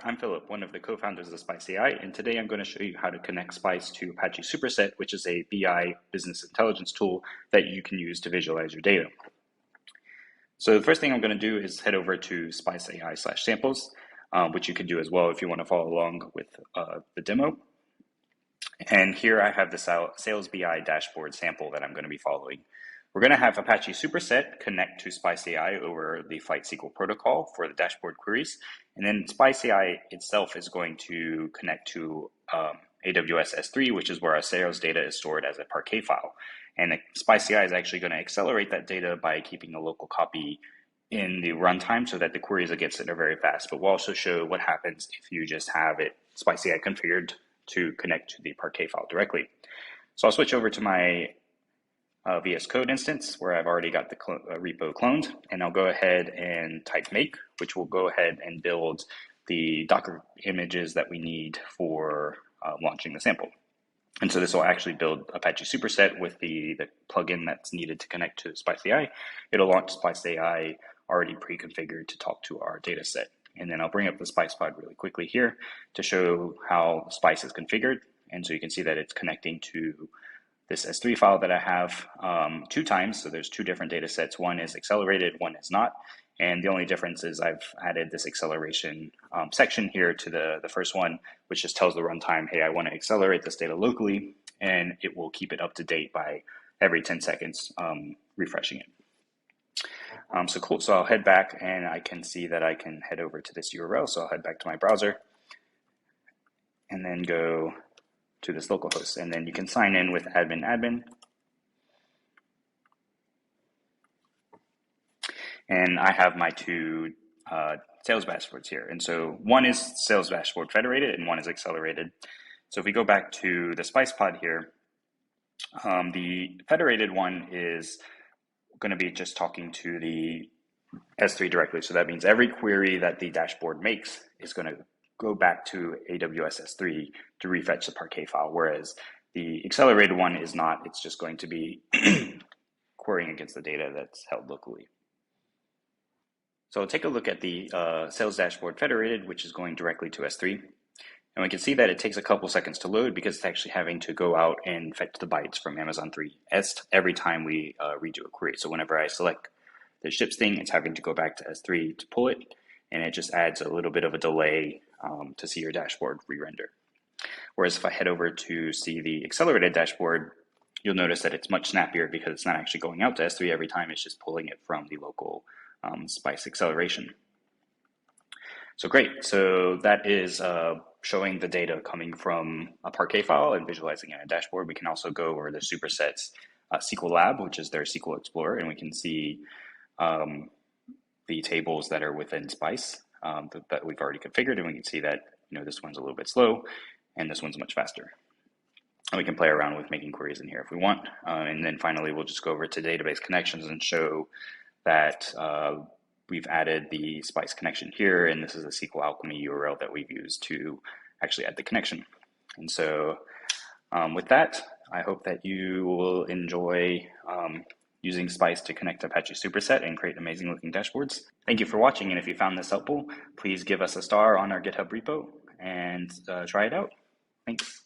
I'm Philip, one of the co-founders of Spice.ai, and today I'm going to show you how to connect Spice to Apache Superset, which is a BI business intelligence tool that you can use to visualize your data. So the first thing I'm going to do is head over to Spice.ai/samples, which you can do as well if you want to follow along with the demo. And here I have the Sales BI dashboard sample that I'm going to be following. We're going to have Apache Superset connect to Spice.ai over the Flight SQL protocol for the dashboard queries. And then Spice.ai itself is going to connect to AWS S3, which is where our sales data is stored as a Parquet file. And Spice.ai is actually going to accelerate that data by keeping a local copy in the runtime so that the queries that get sent are very fast. But we'll also show what happens if you just have it Spice.ai configured to connect to the Parquet file directly. So I'll switch over to my VS Code instance where I've already got the repo cloned, and I'll go ahead and type make, which will go ahead and build the Docker images that we need for launching the sample. And so this will actually build Apache Superset with the plugin that's needed to connect to Spice.ai. It'll launch Spice.ai already pre-configured to talk to our data set. And then I'll bring up the Spice pod really quickly here to show how Spice is configured. And so you can see that it's connecting to this S3 file that I have 2 times. So there's 2 different data sets. One is accelerated, one is not. And the only difference is I've added this acceleration section here to the first one, which just tells the runtime, hey, I want to accelerate this data locally, and it will keep it up to date by every 10 seconds refreshing it. So cool. So I'll head back and I can see that I can head over to this URL. So I'll head back to my browser and then go to this localhost, and then you can sign in with admin. And I have my 2 sales dashboards here. And so one is sales dashboard federated and one is accelerated. So if we go back to the Spice pod here, the federated one is going to be just talking to the S3 directly. So that means every query that the dashboard makes is going to go back to AWS S3 to refetch the Parquet file, whereas the accelerated one is not. It's just going to be querying against the data that's held locally. So take a look at the sales dashboard federated, which is going directly to S3. And we can see that it takes a couple seconds to load because it's actually having to go out and fetch the bytes from Amazon 3S every time we redo a query. So whenever I select the ships thing, it's having to go back to S3 to pull it, and it just adds a little bit of a delay to see your dashboard re-render. Whereas if I head over to see the accelerated dashboard, you'll notice that it's much snappier because it's not actually going out to S3 every time, it's just pulling it from the local Spice acceleration. So great, so that is showing the data coming from a Parquet file and visualizing it in a dashboard. We can also go over the Superset's SQL Lab, which is their SQL Explorer, and we can see the tables that are within Spice that we've already configured, and we can see that this one's a little bit slow and this one's much faster. And we can play around with making queries in here if we want. And then finally, we'll just go over to database connections and show that we've added the Spice connection here, and this is a SQL Alchemy URL that we've used to actually add the connection. And so with that, I hope that you will enjoy using Spice to connect to Apache Superset and create amazing looking dashboards. Thank you for watching, and if you found this helpful, please give us a star on our GitHub repo and try it out. Thanks.